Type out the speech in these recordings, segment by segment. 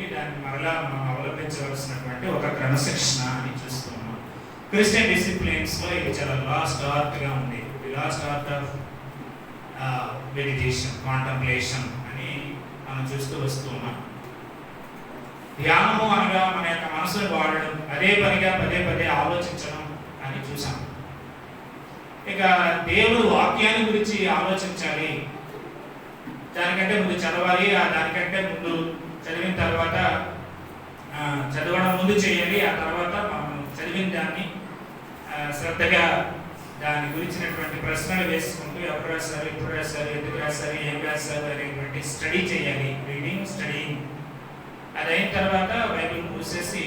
నుండి దాన్ని మరలా మనం అవలంబించవలసినటువంటి ఒక క్రమశిక్షణ అని చూస్తున్నాం. క్రిస్టియన్ డిసిప్లిన్స్లో ఇది చాలా లాస్ట్ ఆర్ట్గా ఉంది. Lost art of meditation, contemplation అని మనం చూస్తూ వస్తూ ఉన్నాం. ధ్యానము అనగా మన యొక్క మనసును వాడడం, అదే పనిగా పదే పదే ఆలోచించడం అని చూసాం. ఇక దేవుడు వాక్యాన్ని గురించి ఆలోచించాలి, దానికంటే ముందు చదవాలి, దానికంటే ముందు చదివిన తర్వాత చదవడం ముందు చేయాలి, ఆ తర్వాత మనం చదివిన దాన్ని శ్రద్ధగా దాని గురించినటువంటి ప్రశ్నలు వేసుకుంటూ ఎవరు రాశారు, ఎప్పుడు రాశారు, ఎందుకు రాశారు, ఏం రాశారు అనేటువంటి స్టడీ చేయాలి. Reading, studying. అదైన తర్వాత బైబిల్ మూసేసి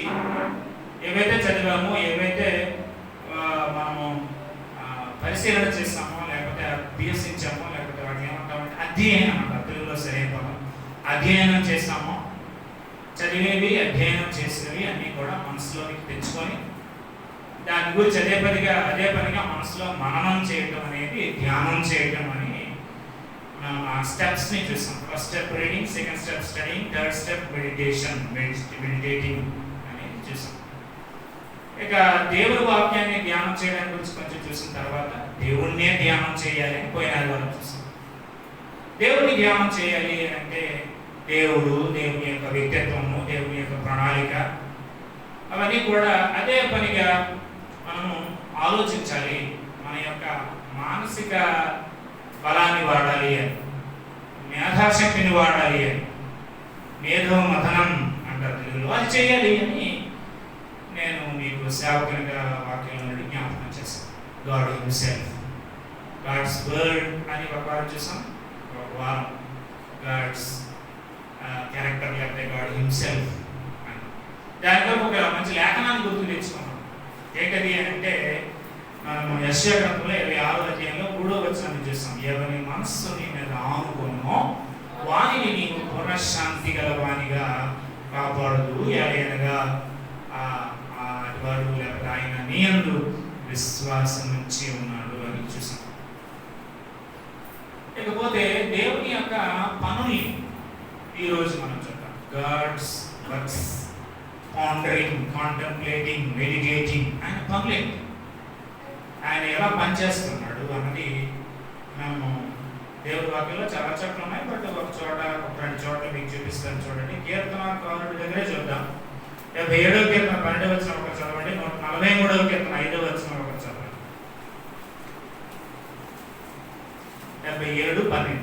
ఏవైతే చదివామో, ఏవైతే మనము పరిశీలన చేస్తామో, లేకపోతే అభ్యసించామో, లేకపోతే వాటిని ఏమంటామంటే అధ్యయనం అంటారు తెలుగులో సరైన పదం, అధ్యయనం చేస్తామో, చదివేవి అధ్యయనం చేసేవి అన్నీ కూడా మనసులోకి తెచ్చుకొని దాని గురించి అదే పనిగా మనసులో మననం చేయటం అనేది ధ్యానం చేయటం అని మనం ఆ స్టెప్స్ని చూసాం. First step reading, second step studying, third step meditating అని చూసాం. ఇక దేవుడి వాక్యాన్ని ధ్యానం చేయడానికి గురించి కొంచెం చూసిన తర్వాత దేవుడినే ధ్యానం చేయాలి అని పోయిన ఆదివారం చూసాం. దేవుడిని ధ్యానం చేయాలి అంటే దేవుని యొక్క వ్యక్తిత్వము, దేవుని యొక్క ప్రణాళిక, అవన్నీ కూడా అదే పనిగా మనము ఆలోచించాలి. మన యొక్క మానసిక బలాన్ని వాడాలి అని, మేధాశక్తిని వాడాలి అని, మేధో మథనం అంటారు తెలుగులో, అది చేయాలి అని నేను మీకు సేవకునిగా వాక్యంలో జ్ఞాపకం చేశాను. గాడ్ హిమ్సెల్ఫ్, గాడ్స్ వర్డ్ అని ఒక వారం చూసాం, ఒక వారం గాడ్స్ క్యారెక్టర్ లేకపోతే గాడ్ హిమ్సెల్ఫ్ అని. దానిలో ఒక మంచి లేఖనాన్ని గుర్తు తెచ్చుకున్నాం. ఏంటది అంటే మనము యెషయా గ్రంథంలో 26వ అధ్యాయంలో 3వ వచనాన్ని చూస్తాం. ఎవరి మనస్సు నీ మీద ఆనుకొనో వానిని నీవు పూర్ణశాంతి గల వానిగా కాపాడదు, అనగా వాడు లేకపోతే ఆయన నీ యందు విశ్వాసం ఉంచి ఉన్నాడు అని చూసాం. ఇకపోతే దేవుని యొక్క పనుల్ని ఈరోజు మనం చూద్దాం. God's works, pondering, contemplating, meditating, ఆయన పనులేంటి, ఆయన ఎలా పనిచేస్తున్నాడు అన్నది మేము దేవుడి వాక్యంలో చాలా చోట్ల ఉన్నాయి. బట్ ఒక చోట, ఒక 2 చోట్ల మీకు చూపిస్తాను. చూడండి, కీర్తనకారుడి దగ్గరే చూద్దాం. 77వ కీర్తన 12వ వచనం ఒకటి చదవండి, 143వ కీర్తన 5వ వచనం ఒకటి చదవండి. 77:12.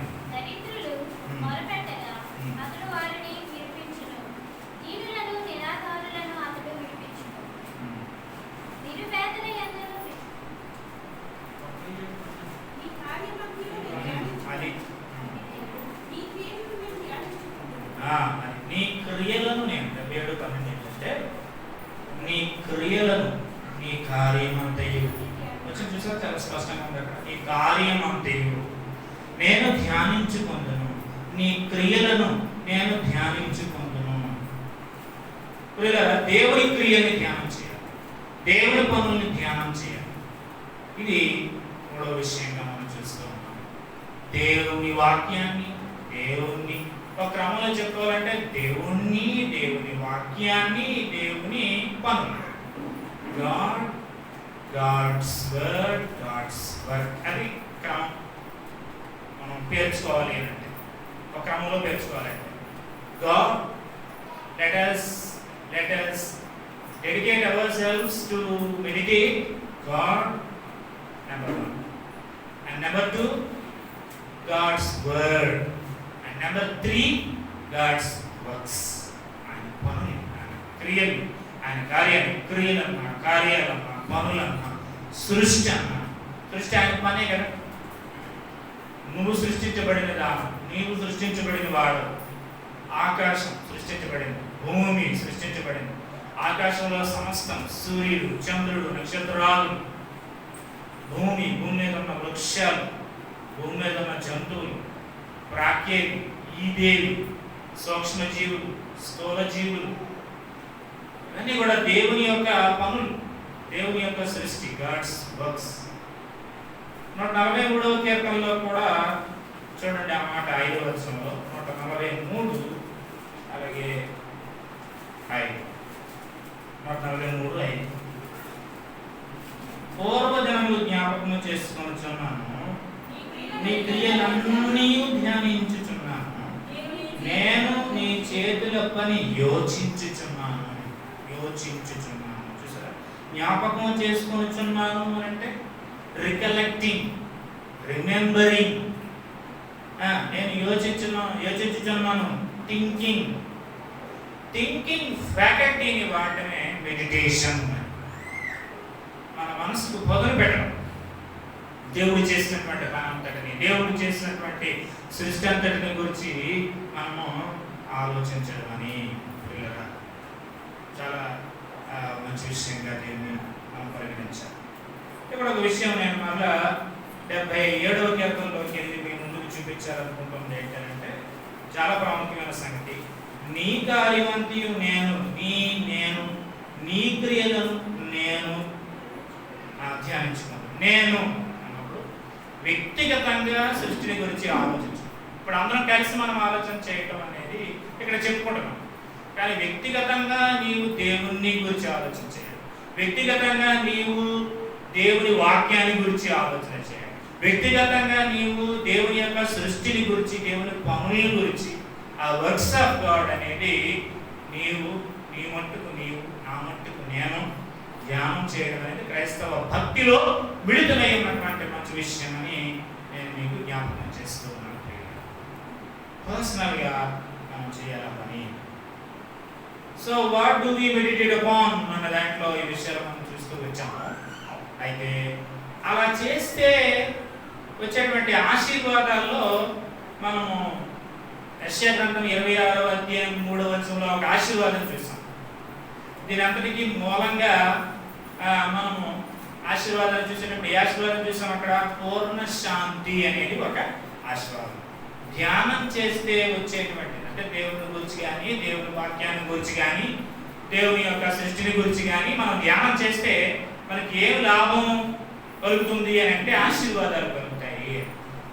నీ క్రియలను, నేను 77:12 ఏంటంటే నీ క్రియలను, నీ కార్యమంతయు వచ్చి చూసారు, చాలా స్పష్టంగా ఉంది అక్కడ. నీ కార్యమంతయు నేను ధ్యానించుకొందును, నీ క్రియలను నేను ధ్యానించుకొందును. దేవుని క్రియని ధ్యానం చేయాలి, దేవుని పనుల్ని ధ్యానం చేయాలి. ఇది 3వ విషయంగా మనం చూస్తూ ఉన్నాం. దేవుని వాక్యాన్ని, దేవుని ఒక క్రమంలో చెప్పుకోవాలంటే దేవుని వాక్యాన్ని, దేవుని పనులు, గాడ్స్ వర్డ్, గాడ్స్ వర్క్, అది క్రమం మనం పేర్చుకోవాలి అంటే, ఒక క్రమంలో పేర్చుకోవాలంటే God, let us dedicate ourselves to meditate God, number 1, and number 2, God's word, and number 3, God's works. ఆయన పనులు, ఆయన క్రియలు, ఆయన క్రియలన్నా, కార్యాలన్నా, పనులన్నా, సృష్టి అన్నా, సృష్టి ఆయన పనే కదా. నువ్వు సృష్టించబడిన దానం, నీవు సృష్టించబడిన వాడు, ఆకాశం సృష్టించబడింది, భూమి సృష్టించబడింది, ఆకాశంలో సమస్తం, సూర్యుడు, చంద్రుడు, నక్షత్రాలు, భూమి మీద ఉన్న వృక్షాలు, భూమి మీద ఉన్న జంతువులు, ప్రాకేలు, ఈదేవి, సూక్ష్మజీవులు, స్థూలజీవులు, ఇవన్నీ కూడా దేవుని యొక్క పనులు, దేవుని యొక్క సృష్టి, గాడ్స్ వర్క్స్. 143వ కీర్తనలో కూడా చూడండి ఆ మాట, 5వ వచనంలో, 143, అలాగే చేసుకొనుచున్నాను, నీ క్రియలన్నీ ధ్యానించుచున్నాను, నేను నీ చేతుల పని యోచించుచున్నాను. చూసారా, జ్ఞాపకం చేసుకొనుచున్నాను అంటే రికలెక్టింగ్, రిమెంబరింగ్. నేను యోచించుచున్నాను, థింకింగ్ ఫ్యాకల్టీని వాడటమే మెడిటేషన్. మన మనసుకు పొదలు పెట్టడం, దేవుడు చేసినటువంటి పని అంతటిని, దేవుడు చేసినటువంటి సృష్టి అంతటిని గురించి మనము ఆలోచించడం అని పిల్లరా చాలా మంచి విషయంగా దీన్ని మనం పరిగణించాలి. ఇప్పుడు ఒక విషయం నేను మళ్ళా 77వ కీర్తనలోకి వెళ్ళి మీ ముందుకు చూపించాలనుకుంటుంది. ఏంటంటే చాలా ప్రాముఖ్యమైన సంగతి, నీ కార్యవంతియు నేను, నీ క్రియలను నేను ధ్యానించుకున్నాను. నేను అన్నప్పుడు వ్యక్తిగతంగా సృష్టిని గురించి ఆలోచించు. ఇప్పుడు అందరం కలిసి మనం ఆలోచన చేయటం అనేది ఇక్కడ చెప్పుకుంటున్నాం, కానీ వ్యక్తిగతంగా నీవు దేవుని గురించి ఆలోచన చేయాలి, వ్యక్తిగతంగా నీవు దేవుని వాక్యాన్ని గురించి ఆలోచన చేయాలి, వ్యక్తిగతంగా నీవు దేవుని యొక్క సృష్టిని గురించి, దేవుని పనుల గురించి, ఆ వర్క్స్ ఆఫ్ గాడ్ అనేది నీవు, నీ మట్టుకు నీవు, నా మట్టుకు నేను ధ్యానం చేయడం అనేది క్రైస్తవ భక్తిలో విడుదలై ఉన్నటువంటి మంచి విషయం అని నేను మీకు జ్ఞాపకం చేస్తూ ఉన్నాను. పర్సనల్గా మనం చేయాల పని. So what do we meditate upon అన్న దాంట్లో ఈ విషయాలు మనం చూస్తూ వచ్చాము. అయితే అలా చేస్తే వచ్చేటువంటి ఆశీర్వాదాల్లో మనము యెషయా గ్రంథం 26వ అధ్యాయం 3వ వచనంలో ఒక ఆశీర్వాదం చూసాం. దీని అంతటికి మూలంగా మనము ఆశీర్వాదాలు చూసినప్పుడు ఏ ఆశీర్వాదం చూసాం? అక్కడ పూర్ణ శాంతి అనేది ఒక ఆశీర్వాదం. ధ్యానం చేస్తే వచ్చేటువంటి, అంటే దేవుని గురించి కానీ, దేవుని వాక్యాన్ని గురించి కానీ, దేవుని యొక్క సృష్టిని గురించి కానీ మనం ధ్యానం చేస్తే మనకి ఏం లాభం కలుగుతుంది అని అంటే ఆశీర్వాదాలు కలుగుతాయి.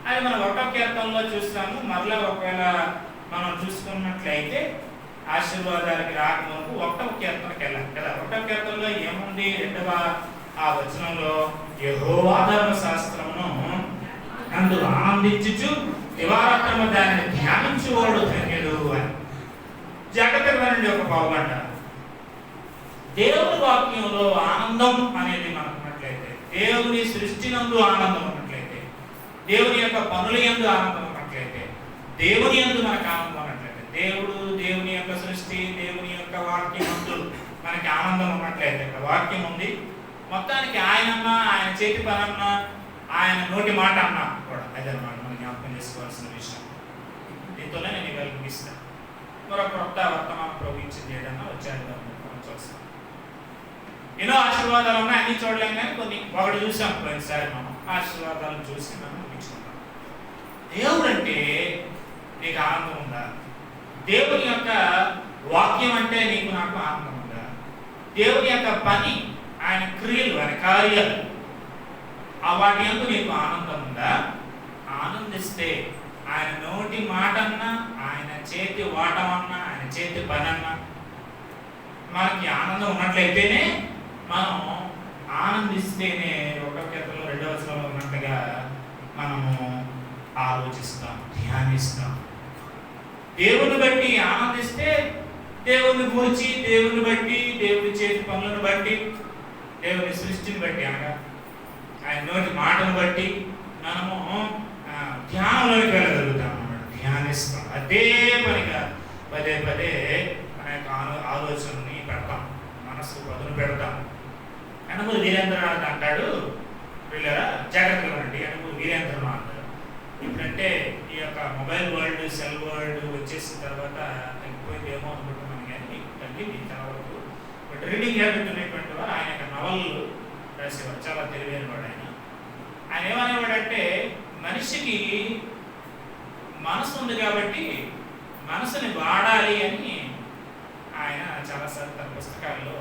అది మనం 1వ కీర్తనలో చూస్తాము. మరలా ఒకవేళ మనం చూసుకున్నట్లయితే ఆశీర్వాదాలకి రాకముందు 1వ కీర్తనకి వెళ్ళాలి కదా. 1వ కీర్తనలో ఏముంది? 2వ వచనంలో యెహోవా ధర్మశాస్త్రమును అందు ఆనందించుచు దివారాత్రము దానిని ధ్యానించువాడు ధన్యుడు అని. జాగ్రత్తగా వినండి ఒక పావుగంట. దేవుని వాక్యంలో ఆనందం అనేది మనకు ఉన్నట్లయితే, దేవుని సృష్టినందు ఆనందం ఉన్నట్లయితే, దేవుని యొక్క పనుల యందు ఆనందం ఉన్నట్లయితే, దేవుని యందు మనకు ఆనందం ఉన్నట్లయితే, దేవుని యొక్క సృష్టి, దేవుని యొక్క వాక్యం యందు మనకి ఆనందం ఉన్నట్లయితే, ఇక్కడ వాక్యం ఉంది, మొత్తానికి ఆయనన్నా, ఆయన చేతి పనన్నా, ఆయన నోటి మాట అన్నా కూడా అదనమాట మనం జ్ఞాపకం చేసుకోవాల్సిన విషయం. దీంతోనే నేను ఇవాళ ముగిస్తాను. మరొక కొత్త వర్తమానం ప్రవహించింది ఏదన్నా వచ్చాడు చూస్తాం. ఎన్నో ఆశీర్వాదాలు ఉన్నాయి, అన్ని చూడలేం, కానీ కొన్ని ఒకటి చూసాం పోయినసారి. మనం ఆశీర్వాదాలను చూసి మనం ముగించుకుంటాం. దేవుడు అంటే నీకు ఆనందం ఉందా? దేవుని యొక్క వాక్యం అంటే నీకు నాకు ఆనందం ఉందా? దేవుని యొక్క పని, ఆయన క్రియలు, ఆయన కార్యాలు, ఆ వాటి యందు నీకు ఆనందం ఉందా? ఆనందిస్తే ఆయన నోటి మాటన్నా, ఆయన చేతి వాటమన్నా, ఆయన చేతి పనన్నా మనకి ఆనందం ఉన్నట్లయితేనే, మనం ఆనందిస్తేనే 1వ కీర్తనలో 2వ వచనంలో ఉన్నట్టుగా మనము ఆలోచిస్తాం, ధ్యానిస్తాం. దేవుని బట్టి ఆనందిస్తే, దేవుని గురించి, దేవుని బట్టి, దేవుని చేతి పనులను బట్టి, దేవుని సృష్టిని బట్టి, అనగా ఆయన నోటి మాటను బట్టి మనము ధ్యానంలోకి వెళ్ళగలుగుతాం అన్నమాట. ధ్యానిస్తాం, అదే పనిగా పదే పదే మన యొక్క ఆలోచనని పెడతాం, మనసు పదును పెడతాం. అనుభూతి వీరేంద్రనాథ్ అంటాడు, వీళ్ళరా జాగ్రత్తగా ఉండండి, అనుభూతి వీరేంద్రనాథ్ అంటారు. ఇప్పుడంటే ఈ యొక్క మొబైల్ వరల్డ్, సెల్ వరల్డ్ వచ్చేసిన తర్వాత తగ్గిపోయిందేమో అనుకుంటున్నాను, కానీ తగ్గింది చాలా వరకు. బట్ రీడింగ్ హ్యాబిట్ ఉన్నటువంటి వారు ఆయన యొక్క నవలలు రాసేవారు, చాలా తెలివైన వాడు ఆయన. ఆయన ఏమనేవాడంటే, మనిషికి మనసు ఉంది కాబట్టి మనసుని వాడాలి అని ఆయన చాలాసార్లు తన పుస్తకాల్లో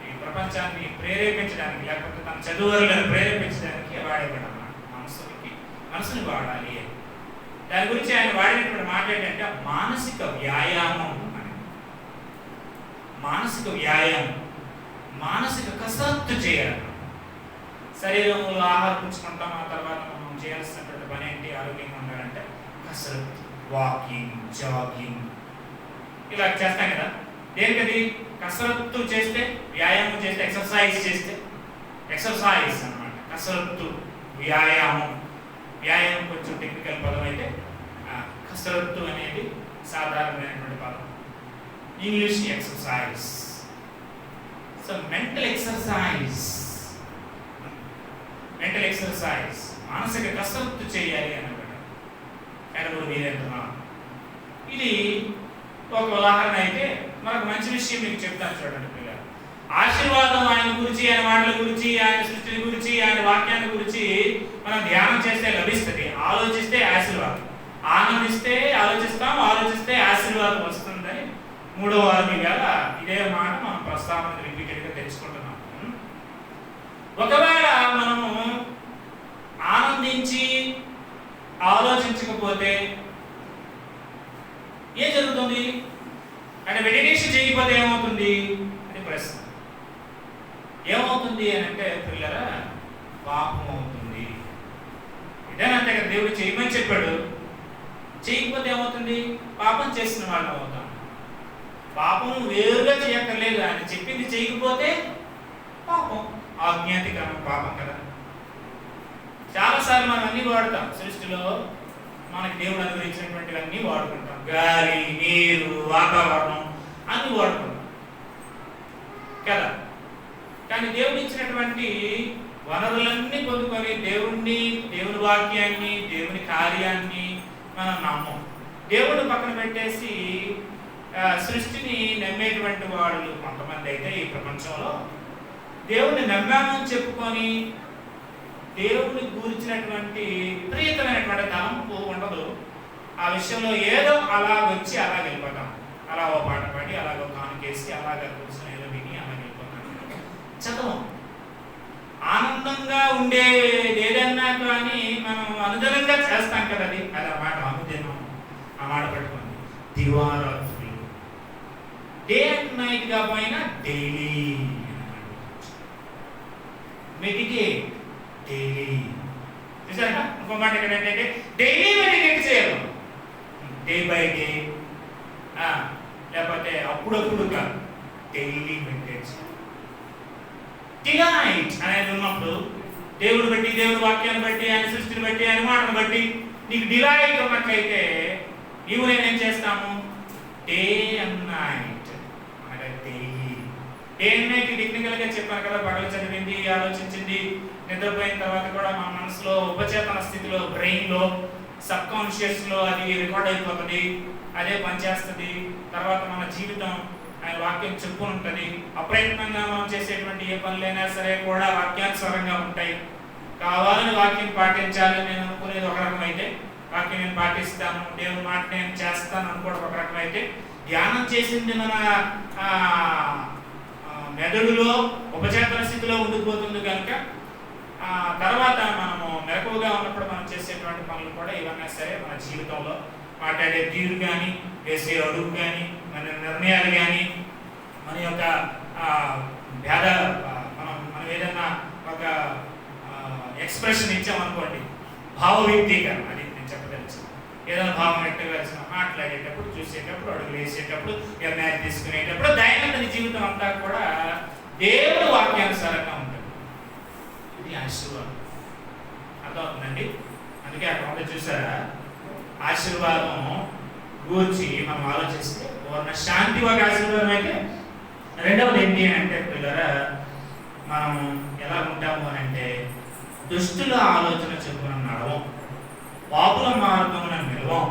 ఈ ప్రపంచాన్ని ప్రేరేపించడానికి, లేకపోతే తన చదువులను ప్రేరేపించడానికి వాడేవాడు అన్నమాట. మనసుని వాడాలి అని. దాని గురించి ఆయన వాడినటువంటి మాట ఏంటంటే మానసిక వ్యాయామం అని. మానసిక వ్యాయామం, మానసిక కసరత్తు చేయాలి. శరీరంలో ఆహారం పుచ్చుకుంటాం, ఆ తర్వాత మనం చేయాల్సినటువంటి పని ఏంటి? ఆరోగ్యంగా ఉండాలంటే కసరత్తు, వాకింగ్, జాగింగ్ ఇలా చేస్తాం కదా. దేనికది? కసరత్తు చేస్తే, వ్యాయామం చేస్తే, ఎక్సర్సైజ్ చేస్తే, ఎక్సర్సైజ్ అన్నమాట. కసరత్తు, వ్యాయామం. వ్యాయామం కొంచెం టెక్నికల్ పదం అయితే, కసరత్తు అనేది సాధారణమైనటువంటి పదం. English exercise. So mental exercise, mental exercise, మానసిక కసరత్తు చేయాలి అన్నమాట. ఎనభై వీరేంద్రనాథ్. ఇది ఒక ఉదాహరణ అయితే మనకు మంచి విషయం మీకు చెప్తాను చూడండి పిల్లలు. ఆశీర్వాదం ఆయన గురించి, ఆయన మాటల గురించి, ఆయన సృష్టిని గురించి, ఆయన వాక్యాన్ని గురించి మనం ధ్యానం చేస్తే లభిస్తుంది. ఆలోచిస్తే ఆశీర్వాదం, ఆనందిస్తే ఆలోచిస్తాం, ఆలోచిస్తే ఆశీర్వాదం వస్తుందని 3వ వారం వేళ ఇదే మాట మనం ప్రస్తావన రిపీటెడ్గా తెచ్చుకుంటున్నాం. ఒకవేళ మనము ఆనందించి ఆలోచించకపోతే ఏం జరుగుతుంది అంటే, మెడిటేషన్ చేయకపోతే ఏమవుతుంది అని ప్రశ్న. ఏమవుతుంది అని అంటే పిల్లరా, పాపం అవుతుంది. ఇదేనంటే కదా దేవుడు చేయమని చెప్పాడు. చేయకపోతే ఏమవుతుంది? పాపం చేసిన వాళ్ళు అవుతాం. పాపం వేరుగా చేయక్కర్లేదు, ఆయన చెప్పింది చేయకపోతే పాపం, ఆజ్ఞాతికరం పాపం కదా. చాలాసార్లు మనం అన్ని వాడతాం సృష్టిలో, మనకి దేవుడు అనుగ్రహించినటువంటివన్నీ వాడుకుంటాం. గాలి, నీరు, వాతావరణం అన్ని వాడుకుంటాం కదా. కానీ దేవుడు ఇచ్చినటువంటి వనరులన్నీ పొందుకొని దేవుణ్ణి, దేవుని వాక్యాన్ని, దేవుని కార్యాన్ని మనం నమ్మం. దేవుడు పక్కన పెట్టేసి సృష్టిని నమ్మేటువంటి వాళ్ళు కొంతమంది అయితే ఈ ప్రపంచంలో దేవుణ్ణి నమ్మామని చెప్పుకొని దేవుని గురించినటువంటి విపరీతమైనటువంటి తలంపు ఉండదు. ఆ విషయంలో ఏదో అలా వచ్చి అలా వెళ్ళిపోతాం. అలా ఓ పాట పాడి, అలాగో కానుకేసి, అలాగే కూర్చొని ఏదో విని అలా వెళ్ళిపోతాం. చదవం. ఆనందంగా ఉండేది ఏదన్నా కానీ మనం అనుదినంగా చేస్తాం కదా. అది ఆ మాట అనుదినం, ఆ మాట పట్టుకోండి. దివారాత్రులు, డే అండ్ నైట్ గా పోయినా డైలీ మెడిటేట్, డైలీ. చూసారా? ఇంకో మాట ఇక్కడ ఏంటంటే డైలీ మెడిటేట్ చేయాలి. డే బై డే, లేకపోతే అప్పుడప్పుడు కాదు, డైలీ మెడిటేట్ చేయాలి. డిలైట్ అనేది ఉన్నప్పుడు దేవుడు బట్టి, దేవుడి వాక్యాన్ని బట్టి, ఆయన సృష్టిని బట్టి, ఆయన మాటను బట్టి నీకు డిలైట్ ఉన్నట్లయితే నీవు నేనేం చేస్తాము? డే అండ్ నైట్ అనగా డైలీ. డే అండ్ నైట్ టెక్నికల్గా చెప్పాను కదా. పగలు చదివింది, ఆలోచించింది, నిద్రపోయిన తర్వాత కూడా మన మనసులో ఉపచేతన స్థితిలో, బ్రెయిన్లో, సబ్ కాన్షియస్లో అది రికార్డ్ అయిపోతుంది. అదే పనిచేస్తుంది. తర్వాత మన జీవితం ఆయన వాక్యం చెప్పు ఉంటుంది. అప్రయత్నంగా మనం చేసేటువంటి ఏ పనులైనా సరే కూడా వాక్యానుసారంగా ఉంటాయి. కావాలని వాక్యం పాటించాలని నేను అనుకునేది ఒక రకం అయితే, వాక్యం నేను పాటిస్తాను, దేవుని మాట నేను చేస్తాను అనుకోవడం ఒక రకం అయితే, ధ్యానం చేసింది మన మెదడులో ఉపచేతన స్థితిలో ఉండిపోతుంది కనుక తర్వాత మనము మెలకువగా ఉన్నప్పుడు మనం చేసేటువంటి పనులు కూడా ఇవన్నీ సరే మన జీవితంలో మాట్లాడే తీరు కానీ, వేసే అడుగు కానీ, మన నిర్ణయాలు కానీ, మన యొక్క మనం ఏదైనా ఒక ఎక్స్ప్రెషన్ ఇచ్చామనుకోండి, భావ వ్యక్తీకరణ, అది నేను చెప్పదలిచి ఏదైనా భావం వ్యక్తపరిచిన మాట్లాడేటప్పుడు, చూసేటప్పుడు, అడుగులు వేసేటప్పుడు, నిర్ణయాలు తీసుకునేటప్పుడు దైనందిన జీవితం అంతా కూడా దేవుడు వాక్యానుసారంగా ఉంటుంది. ఇది ఆశీర్వాదం. అర్థమవుతుందండి? అందుకే అక్కడ చూసారా, ఆశీర్వాదం గురించి మనం ఆలోచిస్తే పూర్ణ శాంతి ఒక ఆశీర్వాదం అయితే, రెండవది ఏంటి అంటే పిల్లరా, మనం ఎలా ఉంటాము అని అంటే దుష్టుల ఆలోచన చెప్పున నడవం, పాపుల మార్గమున నిలవం,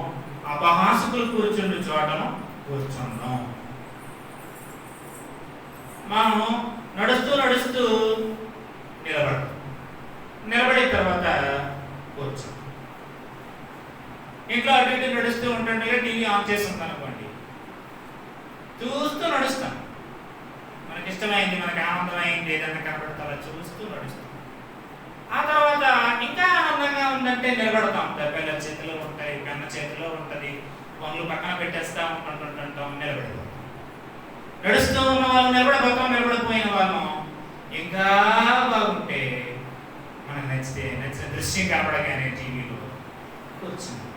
అపహాసకులు కూర్చుండు చోటను కూర్చుందాం. మనం నడుస్తూ నడుస్తూ నిలబడతాం, నిలబడిన తర్వాత కూర్చుంటాం. ఇంట్లో అటు ఇటు నడుస్తూ ఉంటుండగా టీవీ ఆన్ చేసి ఉందనుకోండి, చూస్తూ నడుస్తాం. మనకి ఇష్టమైంది, మనకి ఆనందమైంది ఏదన్నా కనబడితే అలా చూస్తూ నడుస్తాం. ఆ తర్వాత ఇంకా ఆనందంగా ఉందంటే నిలబడతాం. పిల్లల చేతిలో ఉంటాయి, కన్న చేతిలో ఉంటుంది, పనులు పక్కన పెట్టేస్తాం, అంటుంటాం, నిలబడిపోతాం. నడుస్తూ ఉన్న వాళ్ళు నిలబడిపోతాం, నిలబడిపోయిన వాళ్ళం ఇంకా బాగుంటే మనకు నచ్చిన దృశ్యం కనపడగానే టీవీలో కూర్చుంటాం.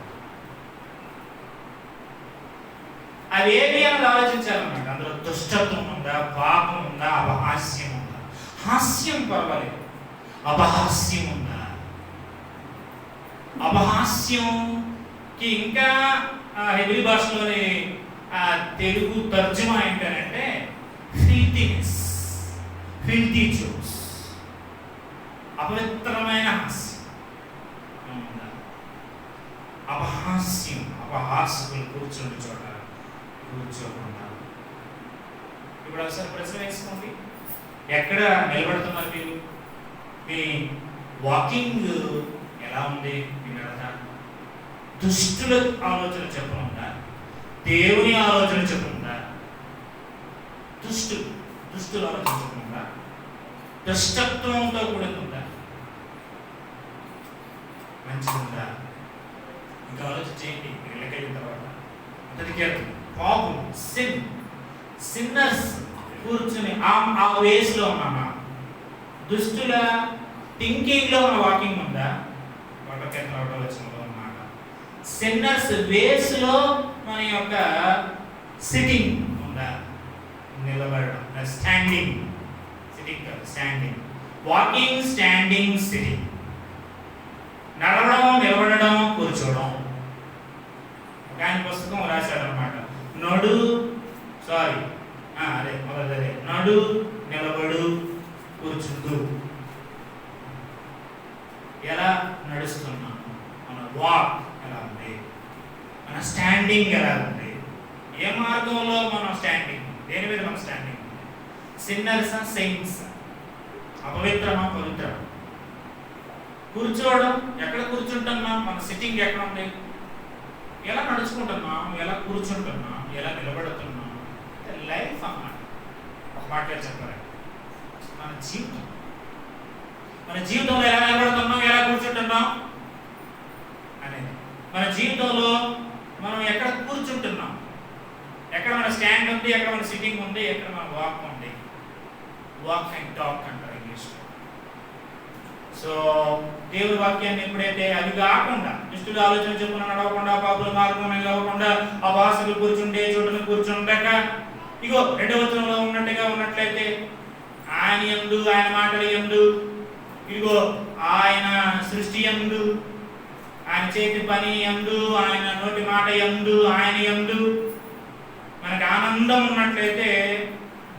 అది ఏమి అని ఆలోచించాలన్నమాట. అందులో దుష్టత్వం ఉందా, పాపం ఉందా, అపహాస్యం ఉందా? హాస్యం పర్వాలేదు, అపహాస్యం ఉందా? అపహాస్యంకి ఇంకా హెబ్రీ భాషలోని తెలుగు తర్జుమా ఏంటంటే ఫిల్తీనెస్, ఫిల్తీ జోక్స్, అపవిత్రమైన హాస్యం ఉందా? అపహాస్యం, అపహాస్యులు కూర్చుండి చోట కూర్చోకుండా. ఇప్పుడు ఒకసారి ప్రశ్న వేసుకోండి, ఎక్కడ నిలబడుతున్నారు మీరు? మీ వాకింగ్ ఎలా ఉంది? మీ నడత దుష్టుల ఆలోచన చెప్పనుందా, దేవుని ఆలోచన చెప్పనుందా? దుష్టుల ఆలోచన చెప్పనుందా? దుష్టత్వంతో కూడుకుందా? మంచిగుందా? ఇంకా ఆలోచించేయండి. ఇళ్ళకెళ్ళిన తర్వాత మొదటికి పాపం, సిన్నర్స్ కూర్చుని ఆ వేస్లో ఉన్నామా? దుష్టుల థింకింగ్లో మన వాకింగ్ ఉందా? వచ్చినలో అన్నమాట. సిన్నర్స్ వేస్లో మన యొక్క సిట్టింగ్ ఉందా? నిలబడడం, స్టాండింగ్, సిట్టింగ్ కాదు, స్టాండింగ్. Walking, standing, sitting. నడవడం, నిలబడడం, కూర్చోవడం. ఒక ఆయన పుస్తకం రాశాడు అనమాట. అదే నడు, నిలబడు, కూర్చుండు. ఎలా నడుస్తున్నాము, మన వాక్ ఎలా ఉంది, మన స్టాండింగ్ ఎలా ఉంది, ఏ మార్గంలో మనం స్టాండింగ్, దేని మీద మన స్టాండింగ్ ఉంది? సిన్నర్సా, సెయింట్స్? అపవిత్రమా, పవిత్రమా? కూర్చోవడం, ఎక్కడ కూర్చుంటున్నాం? మన సిట్టింగ్ ఎక్కడ ఉంది? ఎలా నడుచుకుంటున్నాం, ఎలా కూర్చుంటున్నాం, ఎలా నిలబడుతున్నాం? లైఫ్ అన్నమాట. ఒక మాటలో చెప్పాలి, మన జీవితంలో ఎలా నిలబడుతున్నాం, ఎలా కూర్చుంటున్నాం అనేది. మన జీవితంలో మనం ఎక్కడ కూర్చుంటున్నాం, ఎక్కడ మన స్టాండ్ ఉంది, ఎక్కడ మన సిట్టింగ్ ఉంది, ఎక్కడ మన వాక్ ఉంది. వాక్ అండ్ టాక్ అంటారు ఇంగ్లీష్లో. సో దేవుడి వాక్యాన్ని ఎప్పుడైతే అది కాకుండా దుష్టుల ఆలోచన చెప్పున నడవకుండా, పాపుల మార్గం నిలవకుండా, అపహాస్యులు కూర్చుండే చోటును కూర్చుండక, ఇగో 2వ వచనంలో ఉన్నట్లయితే ఆయన యందు, ఆయన మాటల యందు, ఇదిగో ఆయన సృష్టి యందు, ఆయన చేతి పని యందు, ఆయన నోటి మాట యందు, ఆయన యందు మనకు ఆనందం ఉన్నట్లయితే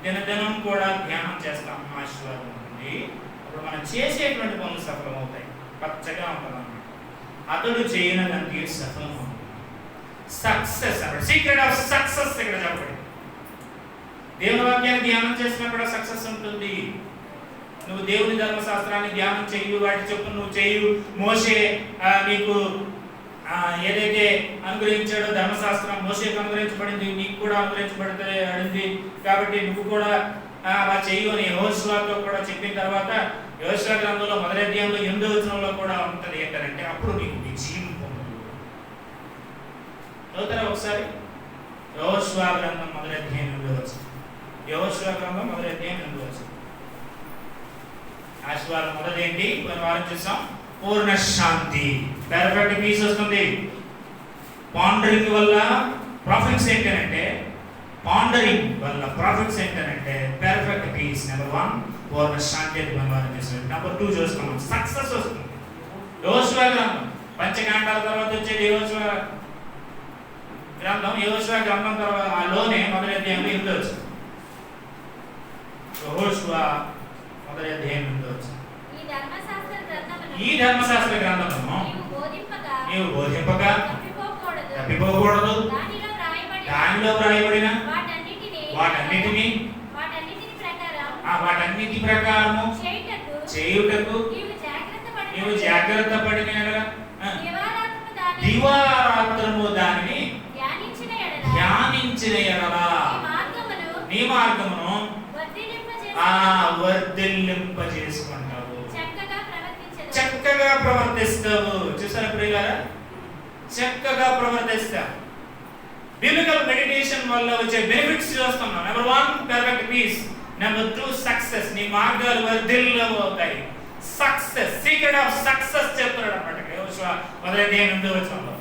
దినదినం కూడా ధ్యానం చేస్తాం. ఆశీర్వాదం ఉంటుంది. అప్పుడు మనం చేసేటువంటి పనులు సఫలమవుతాయి. పచ్చగా ఉంటుంది అన్నమాట. అతడు చేయనదంటే సఫలం అవుతుంది. సక్సెస్ అన్నమాట. సీక్రెట్ ఆఫ్ సక్సెస్ ఇక్కడ చెప్పండి. దేవుని వాక్యాన్ని ధ్యానం చేసినా కూడా సక్సెస్ ఉంటుంది. నువ్వు దేవుని ధర్మశాస్త్రాన్ని ధ్యానం చేయు, వాటి చెప్పు నువ్వు చేయు. మోషే నీకు ఏదైతే అనుగ్రహించాడో ధర్మశాస్త్రం మోషేకు అనుగ్రహించబడింది, నీకు కూడా అనుగ్రహించబడింది. కాబట్టి నువ్వు కూడా అలా చెయ్యి అని యెహోషువతో కూడా చెప్పిన తర్వాత యెహోషువ గ్రంథంలో 1వ అధ్యాయంలో 8వ వచనంలో కూడా ఉంటుంది ఏంటంటే అప్పుడు నీకు విజయం పొందు. చదువుతారా ఒకసారి? యెహోషువ గ్రంథం 1వ అధ్యాయం 8వ వచనం. యెహోషువ గ్రంథం 1వ అధ్యాయం 8వ వచనం. ఆశీర్వాదం మొదటి ఏంటి? కొన్ని వారం చూసాం. పూర్ణ శాంతి, పర్ఫెక్ట్ పీస్ వస్తుంది. పాండరింగ్ వల్ల ప్రాఫిట్స్ ఏంటంటే పర్ఫెక్ట్ పీస్. నెంబర్ 1 పూర్ణ శాంతి అని మనం వారం చేసాం. నెంబర్ 2 చూసుకున్నాం, సక్సెస్ వస్తుంది. యెహోషువ గ్రంథం పంచకాండాల తర్వాత వచ్చేది యెహోషువ గ్రంథం. యెహోషువ గ్రంథం తర్వాత లోనే 1వ అధ్యాయంలో 8వ వచనం. యెహోషువ 1వ అధ్యాయం 8వ వచనం. ఈ ధర్మశాస్త్ర గ్రంథమును నీవు బోధింపగా తప్పిపోకూడదు. దానిలో వ్రాయబడిన వాటన్నిటి ప్రకారము చేయుటకు నీవు జాగ్రత్త పడిన దివారాత్రము దానిని ధ్యానించిన ఎడల నీ మార్గమును వర్ధిల్లింపజేసుకుంటావు, చక్కగా ప్రవర్తిస్తావు. చూసారా ప్రియులారా? చక్కగా ప్రవర్తిస్తావు. బిబ్లికల్ మెడిటేషన్ వల్ల వచ్చే బెనిఫిట్స్ చూస్తున్నాం. Number 1 perfect peace. Number 2 success. నీ మార్గాలు వర్ధిల్లు అవుతాయి. సక్సెస్, సీక్రెట్ ఆఫ్ సక్సెస్ చెప్తున్నాడు అనమాట యోషువ 1:8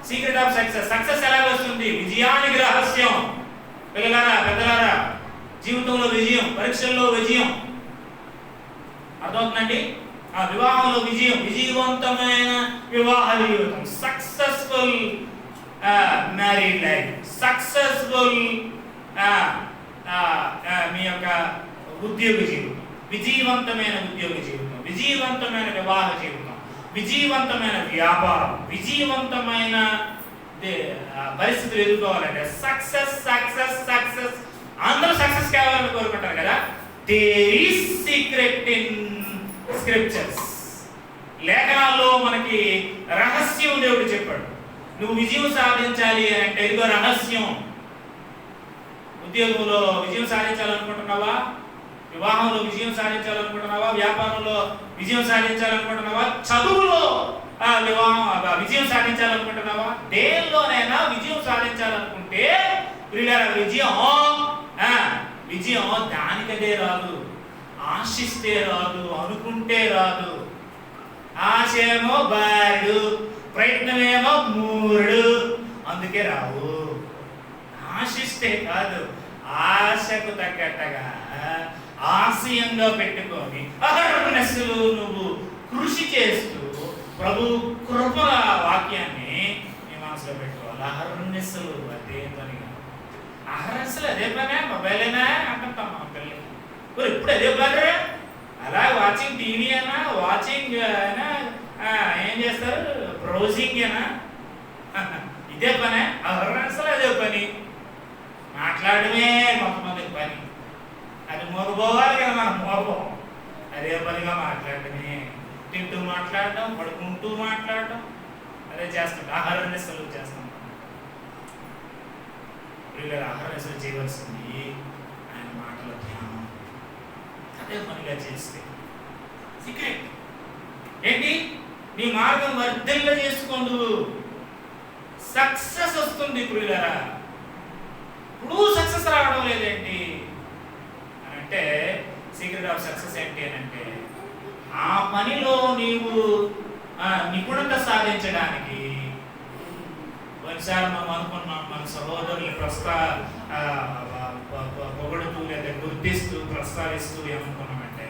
సీక్రెట్ ఆఫ్ సక్సెస్. సక్సెస్ ఎలా వస్తుంది? విజయానికి రహస్యం. పిల్లలారా, పెద్దలారా, జీవితంలో విజయం, పరీక్షల్లో విజయం, అర్థమవుతుందండి? ఆ వివాహంలో విజయం, విజయవంతమైన వివాహ జీవితం, సక్సెస్ఫుల్ మ్యారీడ్ లైఫ్, సక్సెస్ఫుల్ మీ యొక్క ఉద్యోగ జీవితం, విజయవంతమైన ఉద్యోగ జీవితం, విజయవంతమైన వివాహ జీవితం, విజయవంతమైన వ్యాపారం, విజయవంతమైన పరిస్థితులు ఎదుర్కోవాలంటే సక్సెస్ సక్సెస్ సక్సెస్. అందరూ సక్సెస్ కావాలని కోరుకుంటారు కదా. There is secret in scriptures. లేఖనాల్లో మనకి రహస్యం దేవుడు చెప్పాడు. నువ్వు విజయం సాధించాలి అంటే ఇదిగో రహస్యం. ఉద్యోగంలో విజయం సాధించాలనుకుంటున్నావా? వివాహంలో విజయం సాధించాలనుకుంటున్నావా? వ్యాపారంలో విజయం సాధించాలనుకుంటున్నావా? చదువులో విజయం సాధించాలనుకుంటున్నావా? దేనిలోనైనా విజయం సాధించాలనుకుంటే విజయం దానికదే రాదు, ఆశిస్తే రాదు, అనుకుంటే రాదు. ఆశేమో బారుడు, ప్రయత్నమేమో మూరుడు, అందుకే రావు. ఆశిస్తే కాదు, ఆశకు తగ్గట్టుగా ఆశయంగా పెట్టుకొని అహర్నిశలు నువ్వు కృషి చేస్తూ ప్రభు కృపల వాక్యాన్ని నీ మనసులో పెట్టుకోవాలి. అహర్నిశలు అదే పనిగా. అహర్నిశలు అదే పనే, మొబైలేనా అంటుంటాం మా పిల్లలకి. ఇప్పుడు అదే పని, అలా వాచింగ్ టీవీ అయినా, వాచింగ్ అయినా, ఏం చేస్తారు, బ్రౌజింగ్ అయినా, ఇదే పనే. అహర్నిశలు అదే పని. మాట్లాడమే కొంతమందికి పని. అది మోగపోవాలి కదా, మనం మోగం. అదే పనిగా మాట్లాడటమే, తింటూ మాట్లాడటం, పడుకుంటూ మాట్లాడటం, అదే చేస్తుంటాం. ఆహారనిశలు చేస్తాం. ఆహారనిశలు చేయవలసింది ఆయన మాటల ధ్యానం. అదే పనిగా చేస్తే సీక్రెట్ ఏంటి? నీ మార్గం వర్ధిల్ల చేసుకోండు, సక్సెస్ వస్తుంది. ఇప్పుడు సక్సెస్ రావడం లేదేంటి అంటే సీక్రెట్ ఆఫ్ సక్సెస్ ఏంటి అని అంటే ఆ పనిలో నీవు నిపుణత సాధించడానికి కొన్నిసార్లు మనం అనుకున్నాం, మన సహోదరులు పొగడుతూ లేదా గుర్తిస్తూ ప్రస్తావిస్తూ ఏమనుకున్నామంటే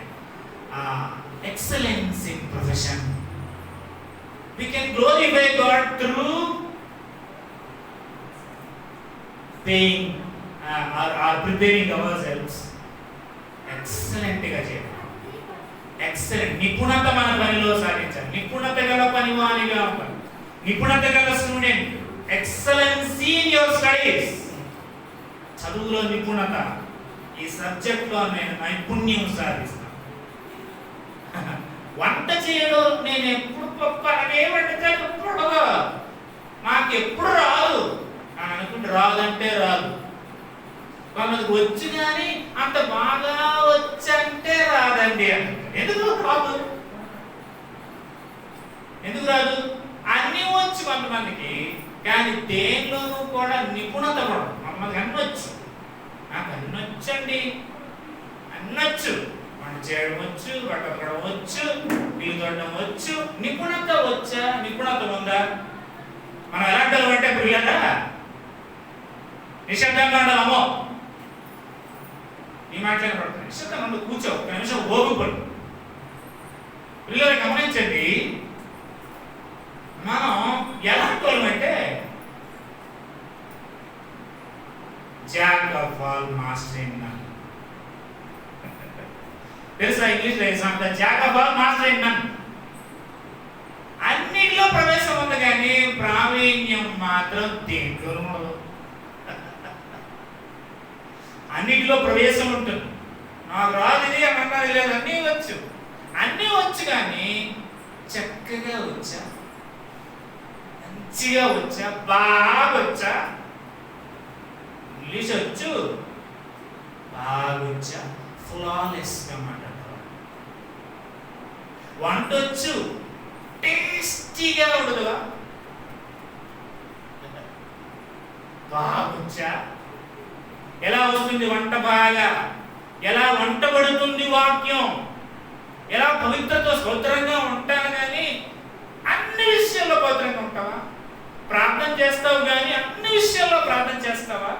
excellence in profession. We can glorify God through paying or preparing ourselves. Excellent గా చేయాలి. ఎక్సలెంట్ నిపుణత మన పనిలో సాధించాలి. నిపుణత గల పనివానిగా ఉండాలి. నిపుణత గల student. Excellency in your studies. చదువులో నిపుణత, ఈ సబ్జెక్ట్ లో నేను నైపుణ్యం సాధిస్తాను. వంట చేయడం నేను ఎప్పుడు గొప్ప అనే వంటకాలు ఎప్పుడు నాకు ఎప్పుడు రాదు అని అనుకుంటే రాదంటే రాదు. మనకు వచ్చు కానీ అంత బాగా వచ్చంటే రాదండి అంటే ఎందుకు రాదు? ఎందుకు రాదు? అన్నీ వచ్చు కొంతమందికి, కానీ దేనిలోనూ కూడా నిపుణత కూడా. మమ్మల్ని అన్నొచ్చు, నాకు అన్నొచ్చండి, అన్నొచ్చు. వంట చేయడం వచ్చు, బట్టలు వచ్చు, నీళ్ళు తోడడం వచ్చు. నిపుణత వచ్చా? నిపుణత ఉందా? మనం ఎలాంటి వాళ్ళు అంటే పిల్లగా నిశ్శబ్దంగా ఉండాలమ్మో, నీ మాట్లాడిన పడుతుంది. నిశ్శబ్దంగా ఉండి కూర్చో, ఒక నిమిషం ఓపికపడు. పిల్లలు గమనించండి, మనం ఎలాంటి వాళ్ళమంటే jack of all master in none. తెలుసా ఇంగ్లీష్లో example? Jack of all master in none. అన్నిటిలో ప్రవేశం ఉంది కానీ ప్రావీణ్యం మాత్రం దేంట్లో ఉండదు. అన్నిటిలో ప్రవేశం ఉంటుంది. నాకు రాదు ఇది అని అన్నది లేదు, అన్నీ వచ్చు. అన్నీ వచ్చు కానీ చక్కగా వచ్చా, మంచిగా వచ్చా, బాగా వచ్చా, ఇంగ్లీష్ వచ్చు, బాగా వచ్చా, ఫ్లాలెస్గా మాట్లాడతారు. వంట వచ్చు, టేస్టీగా ఉండదుగా, బాగొచ్చా. ఎలా వస్తుంది వంట బాగా? ఎలా వంట పడుతుంది వాక్యం? ఎలా పవిత్రతో పవిత్రంగా ఉంటాను కానీ అన్ని విషయాల్లో పవిత్రంగా ఉంటావా? ప్రార్థన చేస్తావు కానీ అన్ని విషయాల్లో ప్రార్థన చేస్తావా?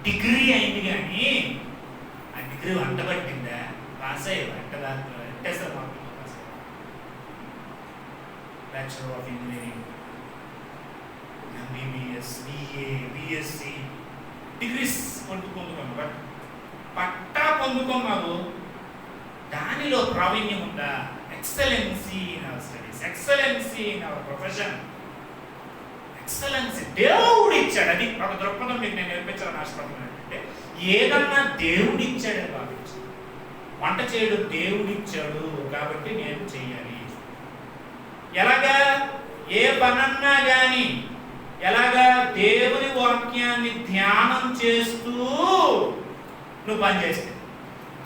డిగ్రీ అయింది కానీ ఆ డిగ్రీ వంట పట్టిందా? పాస్ అయ్యి వంట దాంట్లో వెంటేస్తారు మాకు bachelor of engineering, MBBS, BA, BSc degrees పొందుకున్నాము. బట్ పట్టా పొందుకున్నాము, దానిలో ప్రావీణ్యం ఉందా? Excellency in our studies, excellency in our profession, excellency దేవుడు ఇచ్చాడు. అది ఒక దృక్పథం మీకు నేను నేర్పించాలని ఆశపడుతున్నాను. అంటే ఏదన్నా దేవుడు ఇచ్చాడని భావించు. వంట చేయడం దేవుడు ఇచ్చాడు కాబట్టి నేను చెయ్యాలి. ఎలాగా? ఏ పనన్నా కానీ ఎలాగా? దేవుని వాక్యాన్ని ధ్యానం చేస్తూ నువ్వు పని చేస్తే,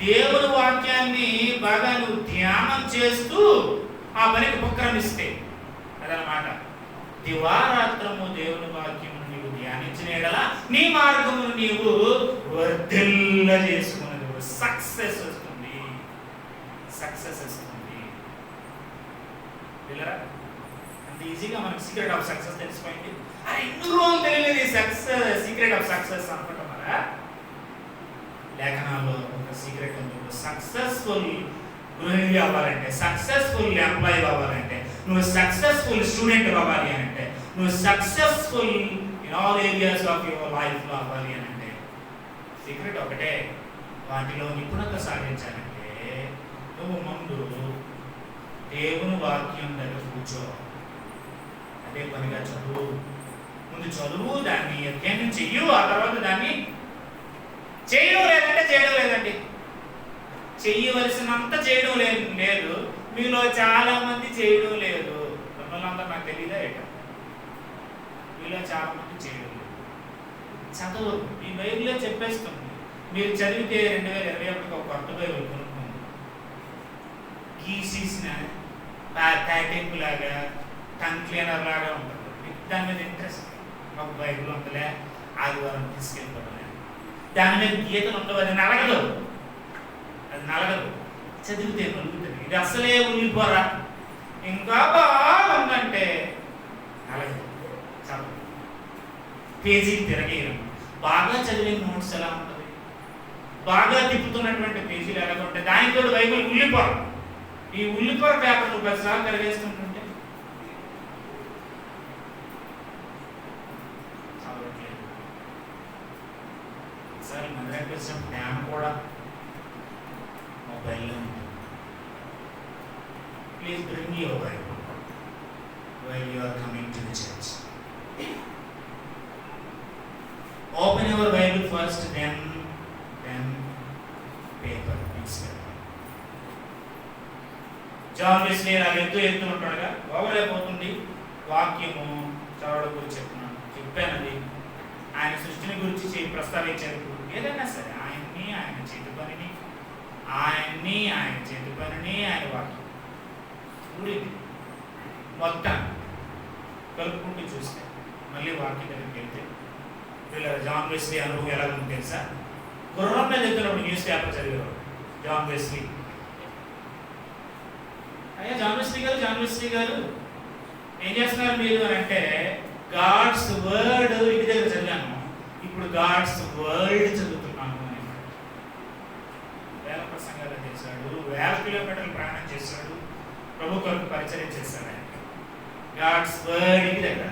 దేవుని వాక్యాన్ని బాగా నువ్వు ధ్యానం చేస్తూ ఆ పనికి ఉపక్రమిస్తే, అదనమాట దివారాత్రము దేవుని వాక్యమును నీవు ధ్యానించిన యెడల నీ మార్గమును నీవు వర్ధిల్ల చేసుకున్నది, సక్సెస్ వస్తుంది, సక్సెస్ వస్తుంది. పిల్లరా, అంత ఈజీగా మనకు సీక్రెట్ ఆఫ్ సక్సెస్ తెలిసిపోయింది. అరే ఇన్ని రోజులు తెలియలేదు ఈ సక్సెస్, సీక్రెట్ ఆఫ్ సక్సెస్ అనుకుంటాం కదా. లేఖనాల్లో ఒక సీక్రెట్ ఉంది. సక్సెస్ఫుల్ గృహిణి అవ్వాలంటే, సక్సెస్ఫుల్ ఎంప్లాయీ అవ్వాలంటే, నువ్వు సక్సెస్ఫుల్ స్టూడెంట్ అవ్వాలి అని అంటే, నువ్వు successful in all areas of your లైఫ్లో అవ్వాలి అని అంటే సీక్రెట్ ఒకటే. వాటిలో నిపుణత సాధించాలంటే నువ్వు ముందు దేవుని వాక్యం దగ్గర కూర్చో, అదే పనిగా చదువు. ముందు చదువు, దాన్ని అధ్యయనం చెయ్యు, ఆ తర్వాత దాన్ని చేయడం లేదంటే చేయడం లేదండి. చెయ్యవలసినంత చేయడం లేదు. మీలో చాలా మంది చేయడం లేదు. మిమ్మల్ని నాకు తెలియదా ఏట? మీలో చాలా మంది చేయడం లేదు. చదువు ఈ బైబిల్లో చెప్పేస్తుంది. మీరు చదివితే 2021 ఒక కొత్త బైబిల్ కొనుక్కోండి. గీసేసిన ప్యాకెట్ లాగా, టంగ్ క్లీనర్ లాగా ఉంటుంది. దాని మీద ఇంట్రెస్ట్, ఒక బైబిల్ ఉందలే ఆదివారం తీసుకెళ్ళిపోవడం, దాని మీద గీతలు ఉండవు, అది నలగదు, అది నలగదు. చదివితే నలుగుతుంది. ఇది అసలే ఉల్లిపోరా, ఇంకా బాగుందంటే నలగదు. చదువు పేజీ తిరగేయడం. బాగా చదివిన నోట్స్ ఎలా ఉంటుంది, బాగా తిప్పుతున్నటువంటి పేజీలు ఎలా ఉంటాయి. దానికి కూడా బైబిల్ ఉల్లిపోర. ఈ ఉల్లిపోర పేపర్ నువ్వు 10 సార్లు తిరగేస్తుంటుంటే చదవట్లేదు. ఒకసారి మదర్ వచ్చిన జ్ఞానం కూడా మొబైల్లో ఉంటుంది. Please bring your Bible while you are coming to the church. Open your Bible first, then paper, newspaper. John Wesley ఎత్తు ఉంటాడుగా, బాగోలేకపోతుంది. వాక్యము చదవడం గురించి చెప్పానది. ఆయన సృష్టిని గురించి ప్రస్తావించారు. ఏదైనా సరే ఆయన చేతి పనిని, ఆయన వాక్యం ఊడింది మొత్తం కలుపుకుంటూ చూస్తే, మళ్ళీ వాక్యం దగ్గరికి వెళ్తే వీళ్ళ జాన్ వెస్లీ అనుభవం ఎలా ఉంది తెలుసా? గుర్రం మీద ఎత్తున్నప్పుడు న్యూస్ పేపర్ చదివేవాడు జాన్ వెస్లీ. అయ్యా జాన్ వెస్లీ గారు ఏం చేస్తున్నారు మీరు అని అంటే, గాడ్స్ వర్డ్ ఇంటి దగ్గర చదివాను, ఇప్పుడు గాడ్స్ వరల్డ్ చదువుతున్నాను అని. వేల ప్రసంగాలు చేశాడు, 1000 కిలోమీటర్లు ప్రయాణం చేశాడు, ప్రభు కొరకు పరిచయం చేశాడు. ఆయన గాడ్స్ వర్డ్ ఇంటి దగ్గర,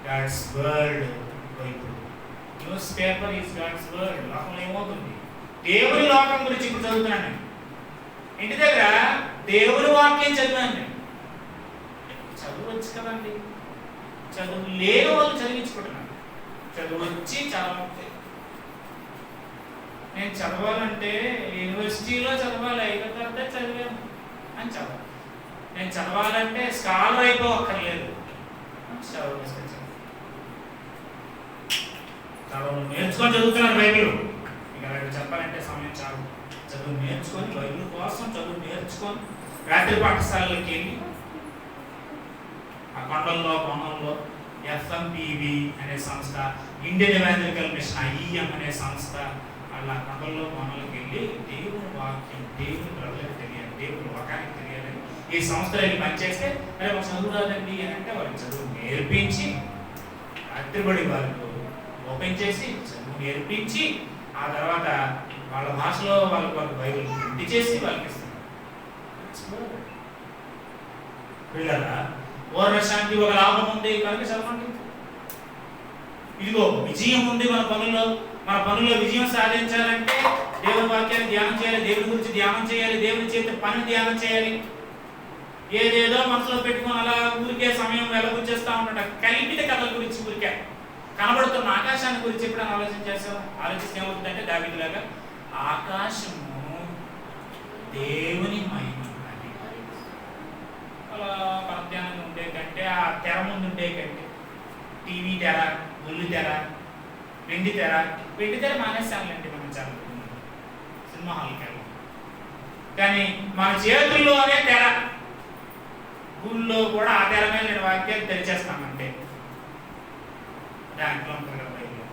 గాడ్స్ వర్డ్ వైపు. Newspaper is God's word. లోకంలో ఏమవుతుంది? దేవుని లోకం గురించి ఇప్పుడు చదువుతున్నాను నేను. ఇంటి దగ్గర దేవుని వాక్యం చదివాను నేను. చదువు వచ్చు కదండి, చదువు లేని వాళ్ళు చదివించుకుంటున్నాను. చదువు వచ్చి చదవాలి. నేను చదవాలంటే యూనివర్సిటీలో చదవాలి, అయిన తర్వాత చదివాను అని చదవాలి. నేను చదవాలంటే స్కాలర్ అయిపోవక్కర్లేదు, చదువు నేర్చుకొని చదువుతున్నాను బైబిల్. ఇంకా చెప్పాలంటే సమయం చాలు. చదువు నేర్చుకొని, బైబిల్ కోసం చదువు నేర్చుకొని, రాత్రి పాఠశాలకి వెళ్ళి ఆ కొండల్లో కోణంలో FMPV అనే సంస్థ, ఇండియన్ ఎవాంజలికల్ మిషన్ IEM అనే సంస్థ, అలా కొండల్లో కోనలకు వెళ్ళి దేవుని వాక్యం, దేవుని ప్రజలకు తెలియాలి, దేవుని లోకానికి తెలియాలని ఈ సంస్థలకి పనిచేస్తే అరే ఒక చదువు రాదండి అని అంటే వాళ్ళకి చదువు నేర్పించి అద్దెబడి వాళ్ళకు ఓపెన్ చేసి చదువు నేర్పించి ఆ తర్వాత వాళ్ళ భాషలో వాళ్ళకి బైబిల్ ప్రింట్ చేసి వాళ్ళకి ఇస్తున్నారు. పిల్లల పూర్వశాంతి ఒక లాభం ఉంది కనుక చదవండి. ఇదిగో విజయం ఉంది మన పనుల్లో విజయం సాధించాలంటే దేవుని వాక్యాన్ని ధ్యానం చేయాలి, దేవుని గురించి ధ్యానం చేయాలి, దేవుని చేత పని ధ్యానం చేయాలి. ఏదేదో మనసులో పెట్టుకుని అలా ఊరికే సమయం వెలబుచ్చేస్తా ఉంటాడు. కల్పిత కథల గురించి ఊరికే కనబడుతున్న ఆకాశాన్ని గురించి ఎప్పుడైనా ఆలోచిస్తే ఏమవుతుందంటే దావీదులాగా ఆకాశము దేవుని మహిమ అలా పరధ్యానంగా ఉండే కంటే ఆ తెర ముందు ఉండే కంటే టీవీ తెర, ముళ్ళు తెర, వెండి తెర మానేస్తానులేండి మనం చాలా సినిమా హాల్కి వెళ్ళాలి. కానీ మన చేతుల్లోనే తెర, గుళ్ళో కూడా ఆ తెర మీద నేను వాక్యాలు తెరిచేస్తామంటే దాంట్లో ఉంటుంది కదా బైబిల్.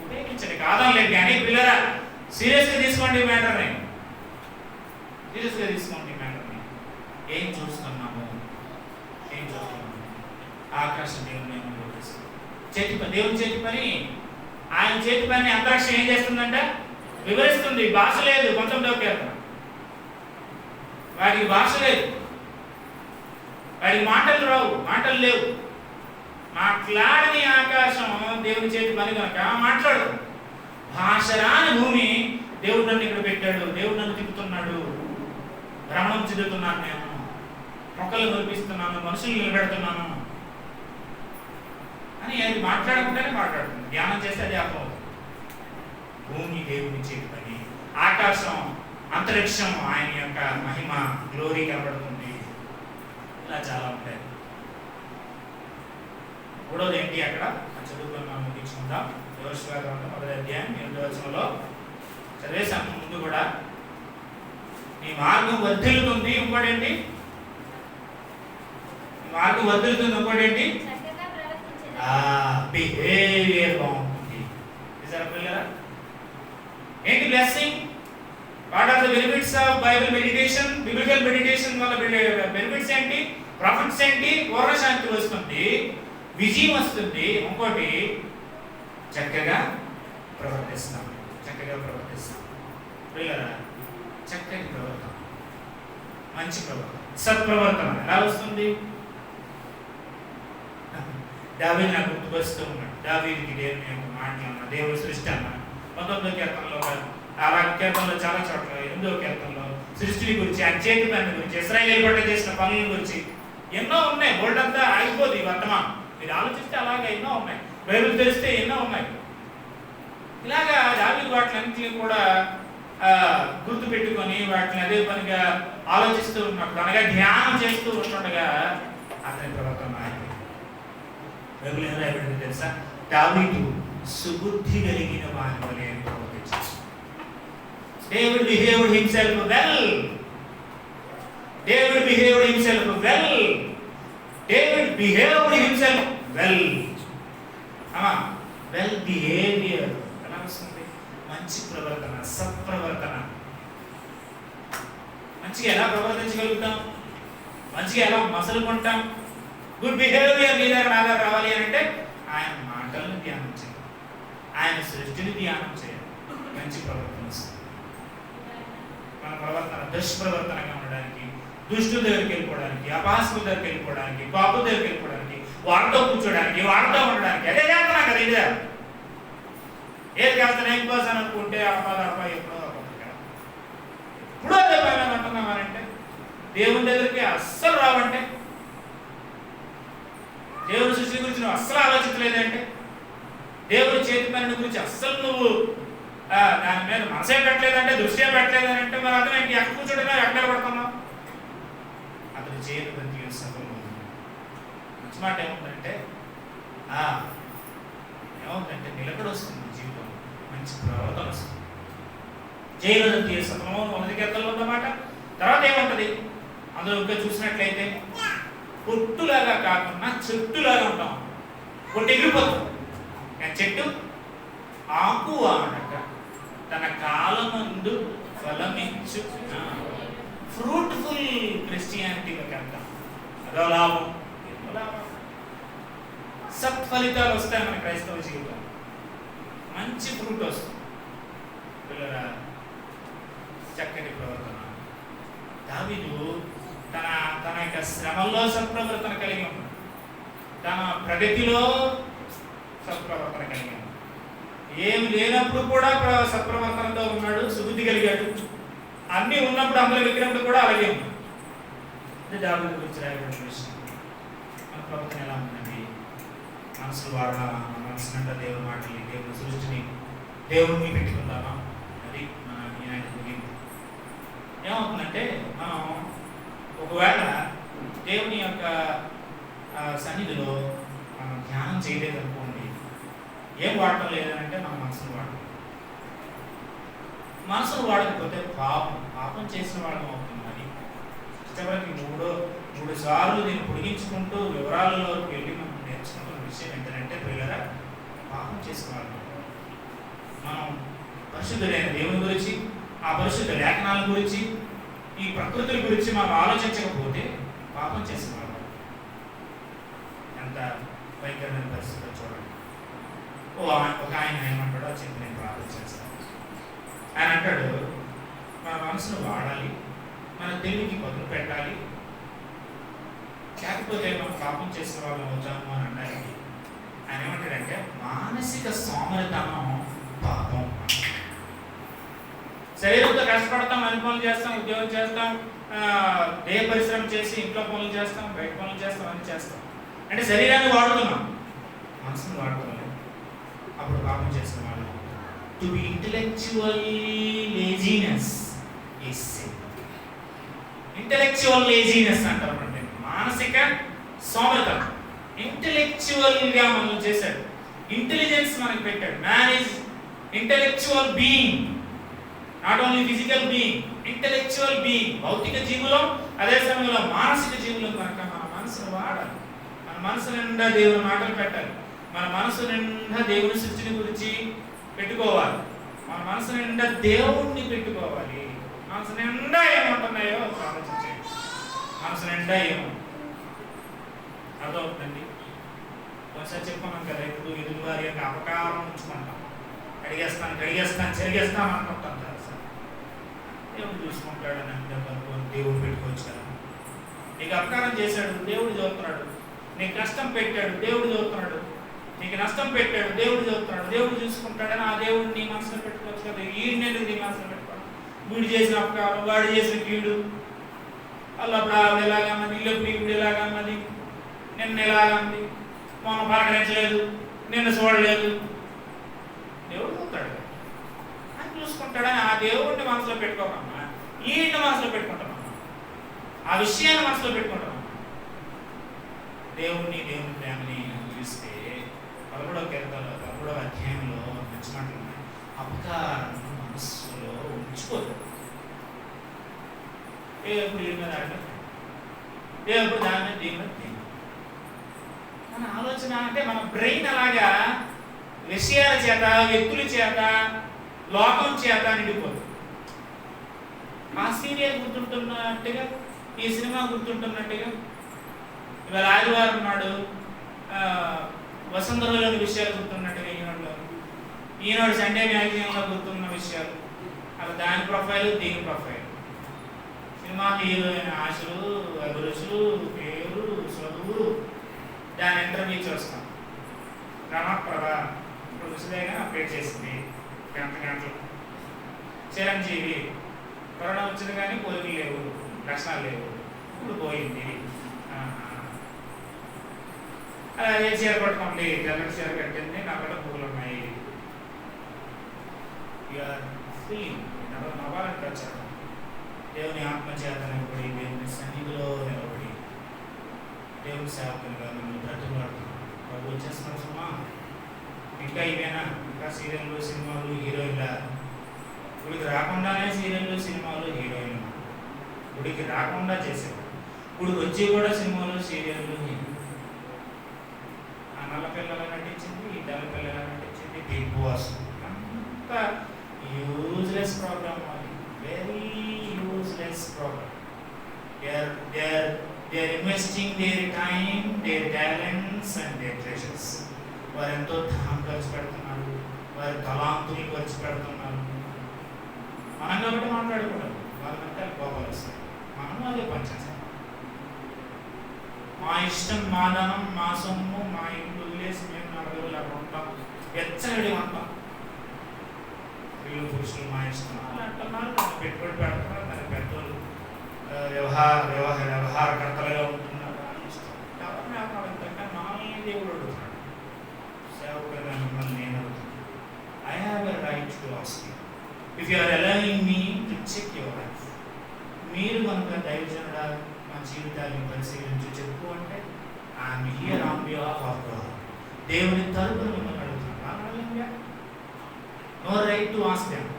ఉపయోగించండి కాదనలేదు కానీ పిల్లరా సీరియస్గా తీసుకోండి ఈ మ్యాటర్ని, సీరియస్గా తీసుకోండి ఈ మ్యాటర్ని. ఏం చూస్తున్నాము? ఆకాశం దేవుని చేతి పని, దేవుని చేతి పని. ఆయన చేతి పని అంతరిక్షం ఏం చేస్తుందంట? వివరిస్తుంది. భాష లేదు, కొంచెం దొరికేస్తాం. వాడికి భాష లేదు, వాడికి మాటలు రావు, మాటలు లేవు. మాట్లాడని ఆకాశం దేవుని చేతి పని కనుక మాట్లాడు. భాష రాని భూమి దేవుడు నన్ను ఇక్కడ పెట్టాడు, దేవుడు నన్ను తిప్పుతున్నాడు, భ్రమణం చెందుతున్నాను, నేను మొక్కలు కల్పిస్తున్నాను, మనుషులు నిలబెడుతున్నాను అని అది మాట్లాడకుండానే మాట్లాడుతుంది. ధ్యానం చేస్తే అది అర్థం. భూమి దేవుని చేతి పని, ఆకాశం అంతరిక్షం ఆయన యొక్క మహిమ గ్లోరీ కనబడుతుంది. ఇలా చాలా ఉంటాయి. మూడోది ఏంటి అక్కడ చదువుకున్నాం, ముగించుకుందాం. యోషువ గ్రంథం 1వ అధ్యాయం 8వ వచనంలో చదివేశాము. ముందు కూడా నీ మార్గం వర్ధిల్లుతుంది, ఇంకోటేంటి? మార్గం వర్ధిల్లుతుంది, ఇంకోటేంటి? బిహేవియర్ బాగుంటుంది. పిల్లరా ఏంటి blessing? What are the benefits of Bible meditation? Biblical meditation వల్ల బెనిఫిట్స్ ఏంటి? ప్రాఫిట్స్ ఏంటి? పూర్వశాంతి వస్తుంది, విజయం వస్తుంది. ఇంకోటి చక్కగా ప్రవర్తిస్తాం. పిల్లరా చక్కని ప్రవర్తన, మంచి ప్రవర్తన, సత్ప్రవర్తన ఎలా వస్తుంది? దావీదు నాకు గుర్తుపరుస్తూ ఉన్నాడు. దావీదుకి దేవుని యొక్క మాటలు అన్న, దేవుని సృష్టి అన్న 19వ కీర్తనలో, అలా కీర్తనలో చాలా చోట్ల 8వ కీర్తనలో సృష్టిని గురించి, ఆ చేతి పని గురించి, ఇశ్రాయేలు పట్ల చేసిన పనుల గురించి ఎన్నో ఉన్నాయి. బోల్డ్ అంతా ఆగిపోదు ఈ వర్తమానం. మీరు ఆలోచిస్తే అలాగే ఎన్నో ఉన్నాయి, బైబిల్ తెలిస్తే ఎన్నో ఉన్నాయి. ఇలాగా దావీదు వాటిలన్నింటినీ కూడా గుర్తు పెట్టుకొని వాటిని అదే పనిగా ఆలోచిస్తూ ఉన్నప్పుడు, అనగా ధ్యానం చేస్తూ ఉంటుండగా అతని ప్రవర్తన బైబిల్ ఏం రాయబడింది తెలుసా? దావీదు సుబుద్ధి కలిగిన వాని వలె ప్రవర్తించాడు. David behaved himself well. David behaved himself well. David behaved himself well. Well behaviour ఎలా వస్తుంది? మంచి ప్రవర్తన, సత్ప్రవర్తన. మంచిగా ఎలా ప్రవర్తించగలుగుతాం? మంచిగా ఎలా మసలుకుంటాం? గుడ్ బిహేవియర్ నీ దగ్గర నా దగ్గర రావాలి అని అంటే ఆయన మాటలను ధ్యానం చేయాలి, ఆయన సృష్టిని ధ్యానం చేయాలి. మంచి ప్రవర్తన వస్తుంది. మన ప్రవర్తన దుష్ప్రవర్తనగా ఉండడానికి, దుష్టుల దగ్గరికి వెళ్ళిపోవడానికి, అపహాస్యుల దగ్గరికి వెళ్ళిపోవడానికి, పాపుల దగ్గరికి వెళ్ళిపోవడానికి, వాడితో కూర్చోడానికి, వాడితో ఉండడానికి అదే చేస్తున్నాం కదా. ఇదే ఏది కాస్త నైన్ పర్సన్ అనుకుంటే అప్ప ఎప్పుడో ఇప్పుడు అదే పైన అంటున్నామనంటే దేవుని దగ్గరికి అస్సలు రావంటే, దేవుని సృష్టి గురించి నువ్వు అస్సలు ఆలోచించలేదంటే, దేవుని చేతి పని గురించి అస్సలు నువ్వు దాని మీద మనసే పెట్టలేదంటే, దృష్ట్యా పెట్టలేదని అంటే మరి అతను ఏంటి? ఎక్కడ కూర్చోడమే, ఎక్కడ పడుతున్నావు? అతను చేయని పని సఫలం. మంచి మాట ఏముందంటే నిలకడ వస్తుంది జీవితం, మంచి ప్రవర్తన వస్తుంది. చేయలేదంటే సఫలం 1వ కీర్తనలో ఉన్నమాట. తర్వాత ఏముంటది అందులో ఇంకా చూసినట్లయితే, పొట్టులాగా కాకుండా చెట్టులాగా ఉంటాం. పొట్టు ఎగిరిపోతుంది కానీ చెట్టు ఆకు ఆనక తన కాలమందు ఫలమిచ్చు ఫ్రూట్ఫుల్ క్రిస్టియానిటీలోకి వెళ్తాం. అదో లాభం. సత్ఫలితాలు వస్తాయి మన క్రైస్తవ జీవితం. మంచి ఫ్రూట్ వస్తుంది. పిల్లరా, చక్కటి ప్రవర్తన. దావీదు తన యొక్క శ్రమల్లో సత్ప్రవర్తన కలిగి ఉన్నాడు. తన ప్రగతిలో సత్ప్రవర్తన కలిగి ఉన్నాడు. ఏమి లేనప్పుడు కూడా సత్ప్రవర్తనతో ఉన్నాడు. సుబుద్ధి కలిగాడు. అన్నీ ఉన్నప్పుడు అందులో విగ్రహంలో కూడా అలాగే ఉన్నాడు. ఇది దావీదు గురించి రాయబడిన విషయం. మన ప్రవర్తన ఎలా ఉందండి? మనసులు వాడలా, మనసు నిండా దేవుని మాటలు, దేవుని సృష్టిని, దేవుణ్ణి పెట్టుకుందామా? అది మన ఈనాటి ముగింపు. ఏమవుతుందంటే, మనం ఒకవేళ దేవుని యొక్క సన్నిధిలో మనం ధ్యానం చేయలేదనుకోండి, ఏం వాడటం లేదంటే మన మనసును వాడటం. మనసును వాడకపోతే పాపం చేసిన వాళ్ళం అవుతుంది. మరి చివరికి మూడు సార్లు నేను పొడిగించుకుంటూ వివరాలలోకి వెళ్ళి మనం నేర్చుకుంటున్న విషయం ఏంటంటే, పిల్లరా, పాపం చేసిన వాళ్ళం. మనం పరిశుద్ధులైన దేవుని గురించి, ఆ పరిశుద్ధ లేఖనాల గురించి, ఈ ప్రకృతుల గురించి మనం ఆలోచించకపోతే పాపం చేసిన వాళ్ళం. ఎంత భయంకరమైన పరిస్థితిలో చూడండి. ఒక ఆయన ఏమంటాడో చెప్పి నేను ప్రార్థన చేస్తాను. ఆయన అంటాడు, మన మనసును వాడాలి, మన తెలివికి పదును పెట్టాలి, లేకపోతే మనం పాపం చేసిన వాళ్ళం అవుతాము అని అన్నారు. ఆయన ఏమంటాడంటే, మానసిక సోమరితనం పాపం. శరీరంతో కష్టపడతాం, అన్ని పనులు చేస్తాం, ఉద్యోగం చేస్తాం, దేహ పరిశ్రమ చేసి ఇంట్లో పనులు చేస్తాం, బయట పనులు చేస్తాం, అన్ని చేస్తాం. అంటే శరీరాన్ని వాడుతున్నాం, మనసును వాడుతున్నాం. అప్పుడు పాపం చేసిన వాళ్ళు. To be intellectual laziness is sin. Intellectual laziness అంటారు. అంటే మానసిక సోమరితనం. ఇంటెలెక్చువల్గా మనం చేశాడు. ఇంటెలిజెన్స్ మనకు పెట్టాడు. Man is intellectual being, not only physical being, intellectual being. భౌతిక జీవులం, అదే సమయంలో మానసిక జీవులం. కనుక మన మనసును వాడాలి. మన మనసు నిండా దేవుని మాటలు పెట్టాలి. మన మనసు నిండా దేవుని సృష్టిని గురించి పెట్టుకోవాలి. మన మనసు నిండా దేవుణ్ణి పెట్టుకోవాలి. మనసు నిండా ఏమంటున్నాయో ఆలోచించండి. మనసు నిండా ఏమో అర్థమవుతుందండి. ఒకసారి చెప్పాను కదా, ఇప్పుడు ఎదురు వారి యొక్క అపకారం ఉంచుకుంటాం. కడిగేస్తాను చెరిగేస్తాను అనుకుంటాం కదా. సార్ దేవుడు చూసుకుంటాడని అంటే దేవుడు పెట్టుకోవచ్చు కదా. నీకు అపకారం చేశాడు, దేవుడు చూస్తున్నాడు. నీకు కష్టం పెట్టాడు, దేవుడు చూస్తున్నాడు. నీకు నష్టం పెట్టాడు, దేవుడు చూస్తున్నాడు. దేవుడు చూసుకుంటాడని ఆ దేవుడిని నీ మనసులో పెట్టుకోవచ్చు కదా. ఈయన నీ మనసులో పెట్టుకోవాలి. వీడు చేసిన అపకారం, వాడు చేసిన కీడు, అల్లప్పుడు ఆవిడ ఎలాగన్నది, ఇల్లప్పుడు ఈవిడ ఎలాగన్నది, నిన్న ఎలాగన్నది, మొన్న పలకరించలేదు, నిన్ను చూడలేదు. దేవుడు చూస్తాడు, ఆయన చూసుకుంటాడని ఆ దేవుడిని మనసులో పెట్టుకోకమ్మా, ఈయన్ని మనసులో పెట్టుకుంటామమ్మా, ఆ విషయాన్ని మనసులో పెట్టుకుంటామమ్మా. దేవుని ప్రేమని చూస్తే 11వ అధ్యాయంలో మంచి మాటలు ఉన్నాయి. అపకారం మనస్సులో ఉంచుకోదు. ఎప్పుడు దీని మీద అడగదు, ఎప్పుడు దాని మీద దీని మీద దీని. మన ఆలోచన అంటే మన బ్రెయిన్ అలాగా విషయాల చేత, వ్యక్తుల చేత, లోకం చేత నిండిపోతుంది. ఆ సీరియల్ గుర్తుంటున్నట్టుగా, ఈ సినిమా గుర్తుంటున్నట్టుగా, ఇవాళ ఆదివారం నాడు వసుంధరలోని విషయాలు గుర్తున్నట్టుగా ఈనాడు సండే మ్యాగజైన్లో గుర్తున్న విషయాలు, అలా దాని ప్రొఫైల్, దీని ప్రొఫైల్, సినిమా హీరోయిన్ ఆశలు, అభిరుచులు, పేరు, చదువు, దాని ఇంటర్వ్యూ చూస్తాం. రమప్రభ ఇప్పుడు ముసిదేగా అప్డేట్ చేసింది గంటలు. చిరంజీవి కరోనా వచ్చింది కానీ పోలికలు లేవు, లక్షణాలు లేవు, ఇప్పుడు పోయింది. అలాగే చీర పట్టుకోండి, తెల్లటి చీర కట్టింది, నా కూడా పువ్వులు ఉన్నాయి. నవ్వాలంటే వచ్చారు. దేవుని ఆత్మచేత నిలబడి, దేవుని సన్నిధిలో నిలబడి, దేవుని సేవకులుగా మిమ్మల్ని బ్రతుకులాడుతున్నాం. బాబు వచ్చేస్తున్నాం సుమా, ఇంకా ఇవేనా? ఇంకా సీరియళ్ళు, సినిమాలు, హీరోయిన్ల. గుడికి రాకుండానే సీరియళ్ళు, సినిమాలు, హీరోయిన్లు. గుడికి రాకుండా చేసేవాడు, గుడికి వచ్చి కూడా సినిమాలు, సీరియళ్ళు, నల్ల పిల్లల నటించింది, ఈ తెల్ల పిల్లల నటించింది, బిగ్ బాస్ అంతా investing their time, their talents and their treasures. వారు ఎంతో ధనం ఖర్చు పెడుతున్నారు, వారి తలాంతులు ఖర్చు పెడుతున్నారు. మనం కాబట్టి మాట్లాడుకుంటాం, వాళ్ళంటే కోపాలు వస్తాయి. మనము అదే పనిచేస్తాం. మా ఇష్టం, మా ధనం, మా సొమ్ము, మా ఇంట్లో వదిలేసి మేము నలుగురు అక్కడ ఉంటాం, వెచ్చడి ఉంటాం. వీళ్ళు పురుషులు మా ఇష్టం అలా అంటున్నారు. దాన్ని పెట్టుబడి పెడుతున్నారు, దాన్ని పెద్దలు వ్యవహారకర్తలుగా ఉంటున్నారు. ఎవరిని అన్నాడు ఎందుకంటే మనల్ని దేవుడు అడుగుతున్నాడు. సేవకులుగా మిమ్మల్ని నేను అడుగుతున్నాను. I have a right to ask you if you are allowing me to check your life. మీరు కనుక దైవజనుడా మా జీవితాన్ని పరిశీలించి చెప్పు అంటే I'm here on behalf of God. దేవుని తరపున మిమ్మల్ని అడుగుతున్నాను. No right to ask them.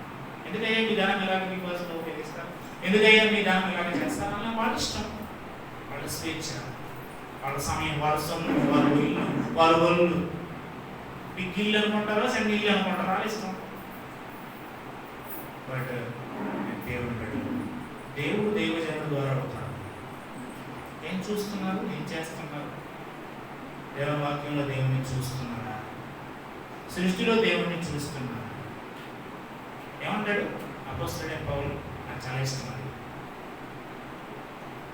ఎందుకయ్యా మీ దానం ఇలాగ మీకోసం ఉపయోగిస్తారు, ఎందుకయ్యా మీ దానం ఇలాగ చేస్తారు అన్న వాళ్ళ ఇష్టం, వాళ్ళ స్వేచ్ఛ, వాళ్ళ సమయం, వాళ్ళ సొమ్ము, వాళ్ళ ఇల్లు, వాళ్ళ ఒళ్ళు. బిగ్ ఇల్లు అనుకుంటారో చిన్న ఇల్లు అనుకుంటారో వాళ్ళ ఇష్టం. బట్ దేవుడు దేవుడు దైవజనుడు ద్వారా అవుతాడు. ఏం చూస్తున్నారు, ఏం చేస్తున్నారు? దేవుని వాక్యంలో దేవుని చూస్తున్నారా? సృష్టిలో దేవుణ్ణి చూస్తున్నారా? ఏమంటాడు అపోస్తలుడైన పౌలు? నాకు చాలా ఇష్టం అది.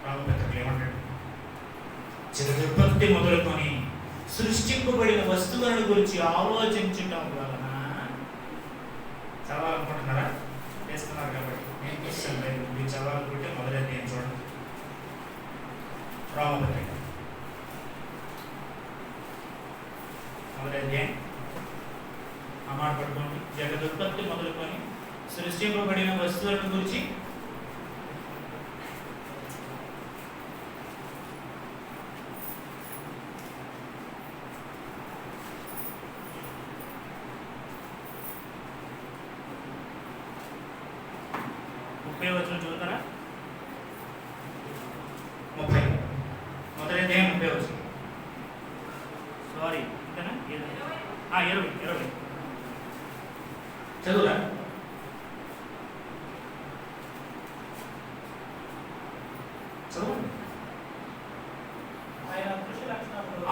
రామపత్రికలు ఏమంటాడు? జగదుత్పత్తి మొదలుకొని సృష్టింపబడిన వస్తువులను గురించి ఆలోచించటం వలన. చదవాలనుకుంటున్నారా? చేస్తున్నారు కాబట్టి నేను క్వశ్చన్ లేదు. మీరు చదవాలనుకుంటే మొదలైతే ఏం చూడండి. రామపత్రిక మొదలైతే ఆ మాట పట్టుకోండి. జగదుత్పత్తి మొదలుకొని సృష్టింపబడిన వస్తువులను గురించి వచనం చూస్తారా? 30 మొదలైతే 30 వచనం. సారీ ఇంతనా? 20 చదువురా. చదువు.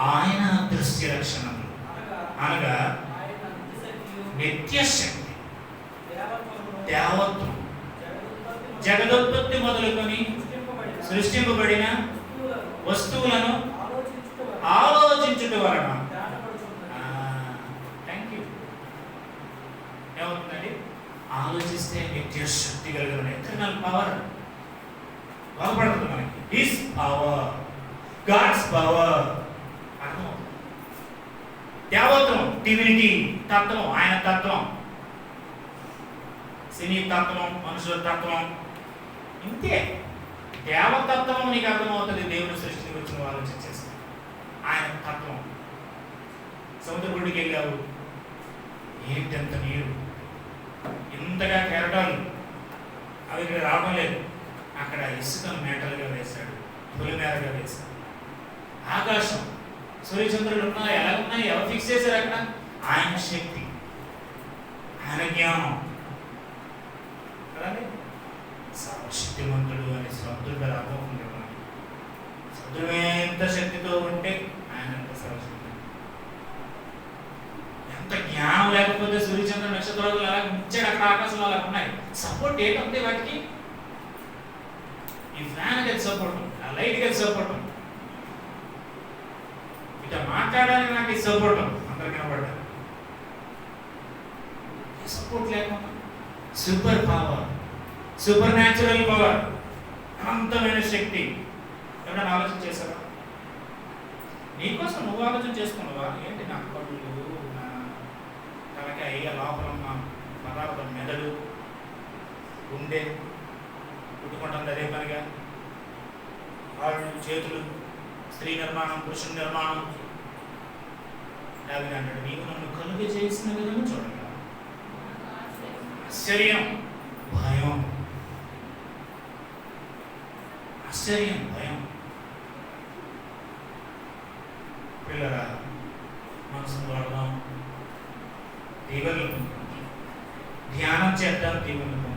ఆయన దృశ్య లక్షణములు అనగా నిత్యశక్తి, దేవత్వం, జగదుత్పత్తి మొదలుకొని సృష్టింపబడిన వస్తువులను ఆలోచించుట వలన. Thank you. ఏమవుతుందండి? ఆలోచిస్తే నిత్య శక్తి కలిగిన ఎటర్నల్ పవర్ బాగుపడుతుంది మనకి. హిస్ పవర్, గాడ్స్ పవర్ అర్థం. దేవత్వం, డివినిటీ, తత్వం, ఆయన తత్వం. సినీ తత్వం, మనుషుల తత్వం, ఇంతే. దేవతత్వం నీకు అర్థమవుతుంది దేవుని సృష్టిని గురించి నువ్వు ఆలోచించేసి. ఆయన తత్వం. సముద్రపుడికి వెళ్ళావు, ఏంటంత నీరు, ఇంతగా కెరటాలు, అవి ఇక్కడ రావడం లేదు. అక్కడ ఇసుకను మేటలుగా వేశాడు, పులిమేరగా వేశాడు. ఆకాశం, సూర్యచంద్రులు ఉన్నాయి, ఎలా ఉన్నాయి, ఎవరు ఫిక్స్ చేశారు అక్కడ? ఆయన శక్తి, ఆయన జ్ఞానం. సర్వశక్తిమంతుడు అని సముద్రుడు అర్థం ఉంది. సముద్రం ఎంత శక్తితో ఉంటే ఆయన ఎంత సర్వశక్తి. ఎంత జ్ఞానం లేకపోతే సూర్యచంద్ర నక్షత్రాలు అలా ముచ్చాడు అక్కడ ఆకాశంలో అలా ఉన్నాయి. సపోర్ట్ ఏంటంటే వాటికి ఈ ఫ్యాన్ గది సపోర్ట్, ఆ లైట్ గది సపోర్ట్, ఇక మాట్లాడడానికి నాకు ఈ సపోర్ట్ అందరికి కనబడ్డా. సపోర్ట్ లేకుండా super power, super natural power, అనంతమైన శక్తి. ఎవరైనా ఆలోచన చేశారా? నీకోసం నువ్వు ఆలోచన చేసుకున్నావా? ఏంటి నా కళ్ళు, నా తలకాయ, లోపల ఉన్న పదార్థం, మెదడు, గుండె పుట్టుకుంటుంది అదే పనిగా. కాళ్ళు, చేతులు, స్త్రీ నిర్మాణం, పురుషుని నిర్మాణం. దావిది అంటాడు, నీవు నన్ను కలుగ చేసిన విధంగా చూడగా ఆశ్చర్యం, భయం, ఆశ్చర్యం, భయం. పిల్లరా, మనసును వాడదాం, దీవెనలు ధ్యానం చేద్దాం, దీవెనలు